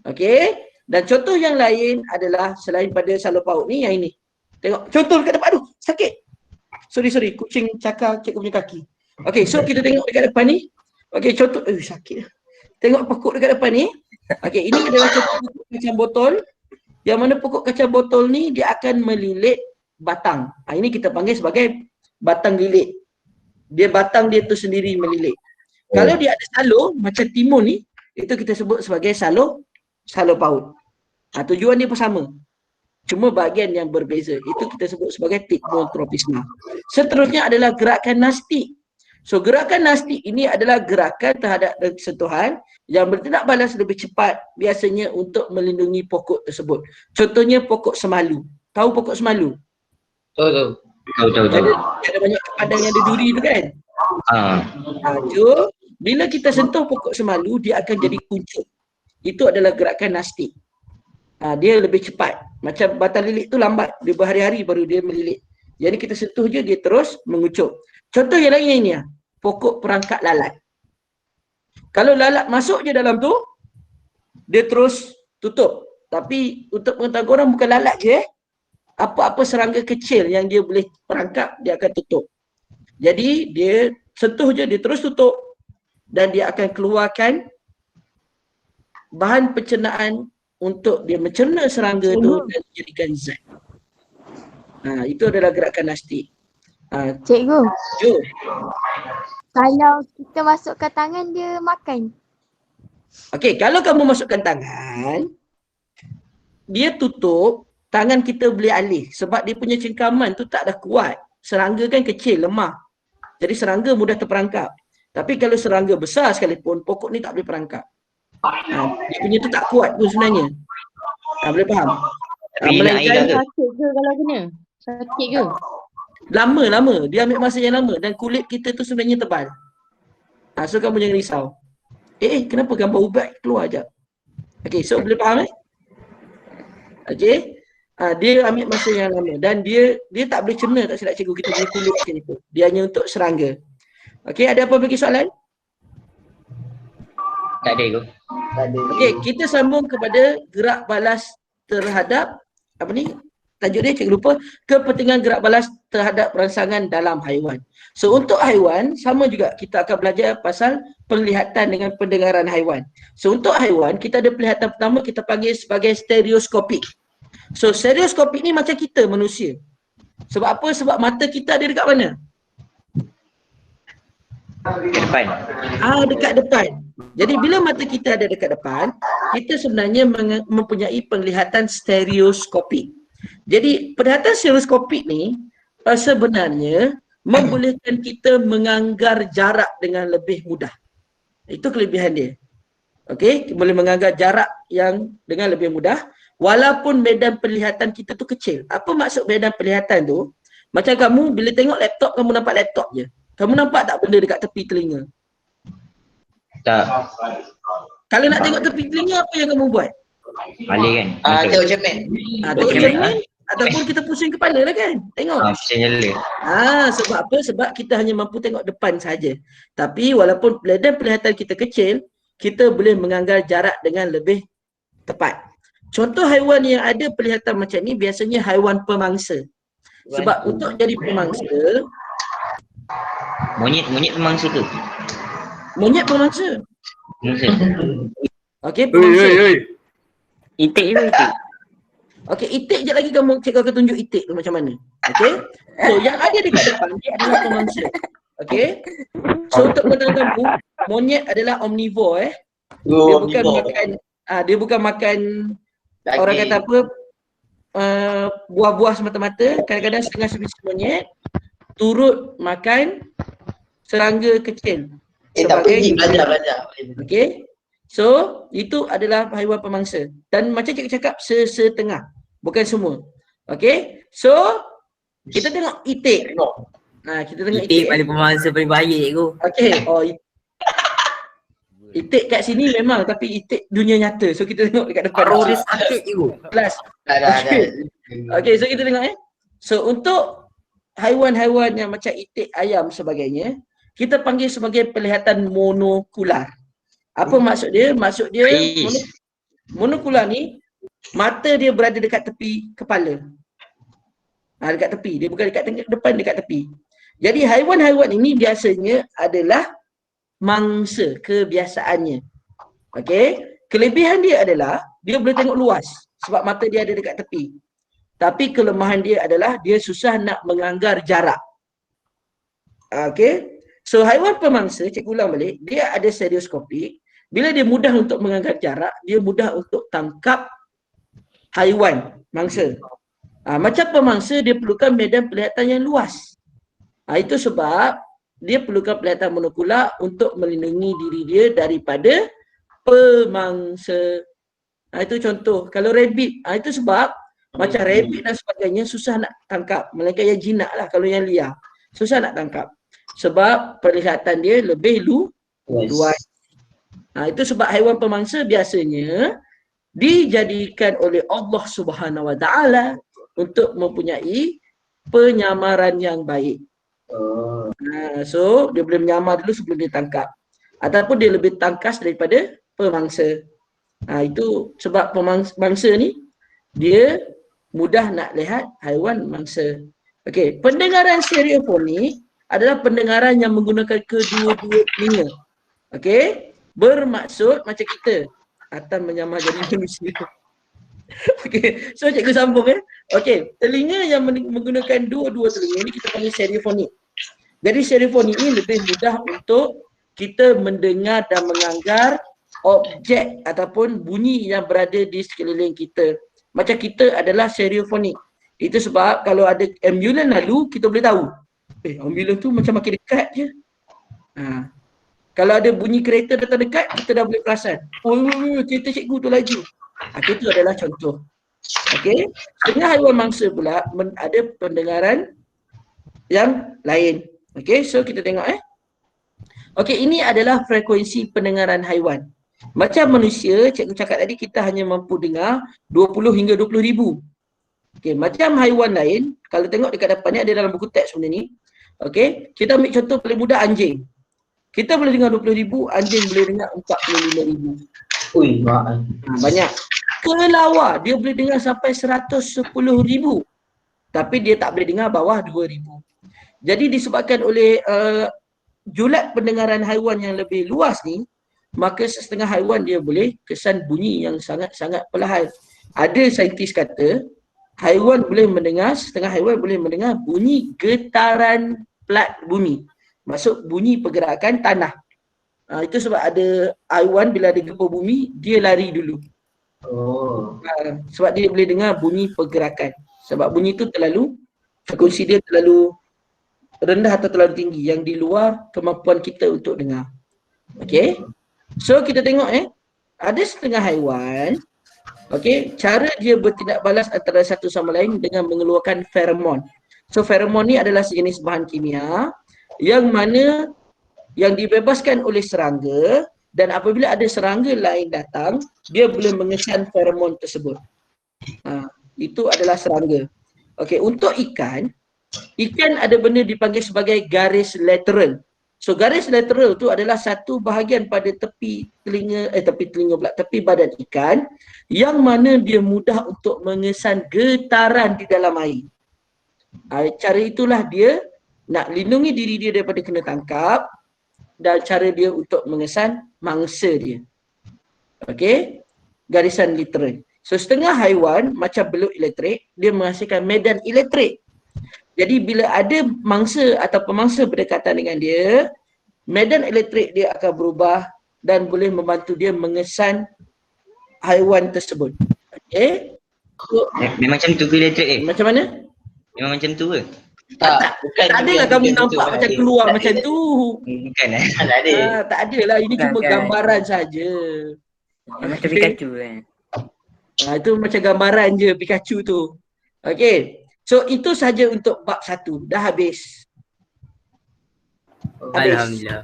Okey? Dan contoh yang lain adalah selain pada salur paut ni, yang ini. Tengok, contoh dekat depan. Aduh, sakit. Sorry, kucing cakar cikgu punya kaki. Okey, so kita tengok dekat depan ni. Okey, contoh, sakit. Tengok pokok dekat depan ni. Okey, ini adalah contoh pokok kacang botol. Yang mana pokok kacang botol ni dia akan melilit batang. Ini kita panggil sebagai batang lilit. Dia batang dia tu sendiri melilit. Kalau dia ada salur macam timun ni, itu kita sebut sebagai salur paut. Tujuan dia pun sama. Cuma bahagian yang berbeza. Itu kita sebut sebagai tigmotropisma. Seterusnya adalah gerakan nastik. So gerakan nastik ini adalah gerakan terhadap sentuhan yang bertindak balas lebih cepat biasanya untuk melindungi pokok tersebut. Contohnya pokok semalu. Tahu pokok semalu? Tahu. Ada banyak padang yang ada duri tu kan? So, bila kita sentuh pokok semalu, dia akan jadi kuncup. Itu adalah gerakan nastik. Dia lebih cepat. Macam batang lilit tu lambat. Dia berhari-hari baru dia melilit. Jadi kita sentuh je, dia terus mengucup. Contoh yang lain ni, pokok perangkat lalat. Kalau lalat masuk je dalam tu, dia terus tutup. Tapi untuk pengetahuan korang bukan lalat je. Apa-apa serangga kecil yang dia boleh perangkap, dia akan tutup. Jadi dia sentuh je, dia terus tutup. Dan dia akan keluarkan bahan pencernaan untuk dia mencerna serangga tu dan jadikan zat. Itu adalah gerakan nastik. Cikgu, Jo. kalau kita masukkan tangan dia makan. Okey, kalau kamu masukkan tangan, dia tutup, tangan kita boleh alih sebab dia punya cengkaman tu tak dah kuat. Serangga kan kecil, lemah. Jadi serangga mudah terperangkap. Tapi kalau serangga besar sekalipun, pokok ni tak boleh perangkap. Dia punya tu tak kuat pun sebenarnya. Boleh faham? Melainkan sakit ke kalau kena? Sakit ke? Lama. Dia ambil masa yang lama dan kulit kita tu sebenarnya tebal. So kamu jangan risau. Kenapa gambar ubat keluar sekejap? Okey, so boleh faham Okey. Dia ambil masa yang lama dan dia tak boleh cerna, tak silap cikgu, kita punya kulit macam itu. Dia hanya untuk serangga. Okey, ada apa lagi soalan? Tak ada tu. Okey, kita sambung kepada gerak balas terhadap tajuk dia cikgu lupa, kepentingan gerak balas terhadap rangsangan dalam haiwan. So untuk haiwan sama juga kita akan belajar pasal penglihatan dengan pendengaran haiwan. So untuk haiwan kita ada penglihatan pertama kita panggil sebagai stereoskopik. So stereoskopik ni macam kita manusia. Sebab apa? Sebab mata kita ada dekat mana? Depan. Dekat depan. Jadi bila mata kita ada dekat depan, kita sebenarnya mempunyai penglihatan stereoskopik. Jadi penglihatan stereoskopik ni sebenarnya membolehkan kita menganggar jarak dengan lebih mudah. Itu kelebihan dia. Okey, boleh menganggar jarak yang dengan lebih mudah walaupun medan penglihatan kita tu kecil. Apa maksud medan penglihatan tu? Macam kamu bila tengok laptop, kamu nampak laptop je. Kamu nampak tak benda dekat tepi telinga? Tak. Kalau nak tengok tepi telinga, apa yang kamu buat? Alih kan? Tengok cermin. Tengok cermin, ataupun kita pusing kepala lah kan. Tengok. Pusing jala. Sebab apa? Sebab kita hanya mampu tengok depan saja. Tapi walaupun penglihatan kita kecil, kita boleh menganggar jarak dengan lebih tepat. Contoh haiwan yang ada penglihatan macam ni biasanya haiwan pemangsa. Sebab untuk jadi pemangsa, Monyet pemangsa ke? monyet pemangsa. Pemangsa. Okey, pemangsa. Itik je itik. Okey, itik je lagi cikgu akan tunjuk itik tu macam mana. Okey. So yang ada dekat depan dia adalah pemangsa. Okey. So untuk pengetahuan kamu, monyet adalah omnivore Dia bukan makan orang kata apa buah-buah semata-mata. Kadang-kadang setengah spesies monyet turut makan serangga kecil. Tak apa, belajar. Okey. So, itu adalah haiwan pemangsa. Dan macam cikgu cakap, setengah. Bukan semua. Okey. So, kita tengok itik. Kita tengok Itik paling pemangsa paling baik tu. Okey. Itik kat sini memang, tapi itik dunia nyata. So, kita tengok dekat depan. Paruh dia sakit je. Kelas. Dah. Okey, so kita tengok So, untuk haiwan-haiwan yang macam itik, ayam sebagainya, kita panggil sebagai penglihatan monokular. Apa maksud dia? Maksud dia monokular ni mata dia berada dekat tepi kepala. Dekat tepi. Dia bukan dekat depan, dekat tepi. Jadi haiwan-haiwan ini biasanya adalah mangsa kebiasaannya. Okey? Kelebihan dia adalah dia boleh tengok luas sebab mata dia ada dekat tepi. Tapi kelemahan dia adalah dia susah nak menganggar jarak. Okey? So haiwan pemangsa, cikgu ulang balik, dia ada stereoskopik. Bila dia mudah untuk mengangkat jarak, dia mudah untuk tangkap haiwan, mangsa. Macam pemangsa, dia perlukan medan penglihatan yang luas. Itu sebab dia perlukan penglihatan monokular untuk melindungi diri dia daripada pemangsa. Itu contoh. Kalau rabbit, itu sebab macam rabbit dan sebagainya susah nak tangkap. Melainkan yang jinak lah kalau yang liar. Susah nak tangkap. Sebab penglihatan dia lebih luas. Itu sebab haiwan pemangsa biasanya dijadikan oleh Allah Subhanahu Wa Taala untuk mempunyai penyamaran yang baik. So dia boleh menyamar dulu sebelum dia tangkap. Ataupun dia lebih tangkas daripada pemangsa. Itu sebab pemangsa ni dia mudah nak lihat haiwan mangsa. Okey, pendengaran stereofonik adalah pendengaran yang menggunakan kedua-dua telinga. Okey? Bermaksud macam kita akan menyamar jadi manusia. Okey, so cikgu sambung Okey, telinga yang menggunakan dua-dua telinga ni kita panggil stereofonik. Jadi stereofonik ni lebih mudah untuk kita mendengar dan menganggar objek ataupun bunyi yang berada di sekeliling kita. Macam kita adalah stereofonik. Itu sebab kalau ada ambulans lalu kita boleh tahu. Ambulans tu macam makin dekat je. Kalau ada bunyi kereta datang dekat, kita dah boleh perasan. Kereta cikgu tu laju. Itu adalah contoh. Okey. Setengah haiwan mangsa pula ada pendengaran yang lain. Okey, so kita tengok Okey, ini adalah frekuensi pendengaran haiwan. Macam manusia, cikgu cakap tadi kita hanya mampu dengar 20 hingga 20 ribu. Okey, macam haiwan lain, kalau tengok dekat depan ni ada dalam buku teks benda ni. Okey, kita ambil contoh paling mudah anjing. Kita boleh dengar 20 ribu, anjing boleh dengar 45 ribu. Ui, banyak. Kelawar, dia boleh dengar sampai 110 ribu. Tapi dia tak boleh dengar bawah 2 ribu. Jadi disebabkan oleh julat pendengaran haiwan yang lebih luas ni, maka setengah haiwan dia boleh kesan bunyi yang sangat-sangat perlahan. Ada saintis kata, setengah haiwan boleh mendengar bunyi getaran plat bumi. Maksud bunyi pergerakan tanah. Itu sebab ada haiwan bila ada gempa bumi, dia lari dulu. Sebab dia boleh dengar bunyi pergerakan. Sebab bunyi tu frekuensi dia terlalu rendah atau terlalu tinggi yang di luar kemampuan kita untuk dengar. Okey. So kita tengok ada setengah haiwan, okey, cara dia bertindak balas antara satu sama lain dengan mengeluarkan feromon. So feromon ni adalah sejenis bahan kimia yang mana yang dibebaskan oleh serangga, dan apabila ada serangga lain datang, dia boleh mengesan feromon tersebut. Itu adalah serangga. Okey, untuk ikan ada benda dipanggil sebagai garis lateral. So garis lateral tu adalah satu bahagian pada tepi badan ikan yang mana dia mudah untuk mengesan getaran di dalam air. Cara itulah dia nak lindungi diri dia daripada kena tangkap dan cara dia untuk mengesan mangsa dia. Okey, garisan lateral. So setengah haiwan macam belut elektrik, dia menghasilkan medan elektrik. Jadi bila ada mangsa atau pemangsa berdekatan dengan dia, medan elektrik dia akan berubah dan boleh membantu dia mengesan haiwan tersebut. Okey. So, Memang macam tu ke elektrik macam mana? Memang macam tu ke? Bukan. Tak adalah kamu nampak macam keluar macam tu. Bukan Tak ada. Tak adalah, ini cuma Bukan. gambaran saja. Macam Pikachu kan. Itu macam gambaran je Pikachu tu. Okey. So itu saja untuk bab 1. Dah habis. Alhamdulillah.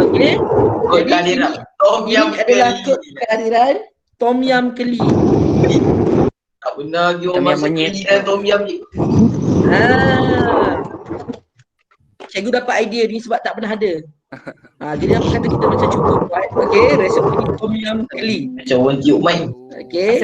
Okey. Kod Jadi kehadiran. Tom ini Yam adalah Keli. kod kehadiran Tom Yam Keli. Tak benar lagi Tom orang Yam masuk monyet. Keli dan Tom Yam je. Cikgu dapat idea ni sebab tak pernah ada. Jadi apa kata kita macam cuba buat. Okey, resepi Tom Yam Keli. Macam orang tiup mic. Okey.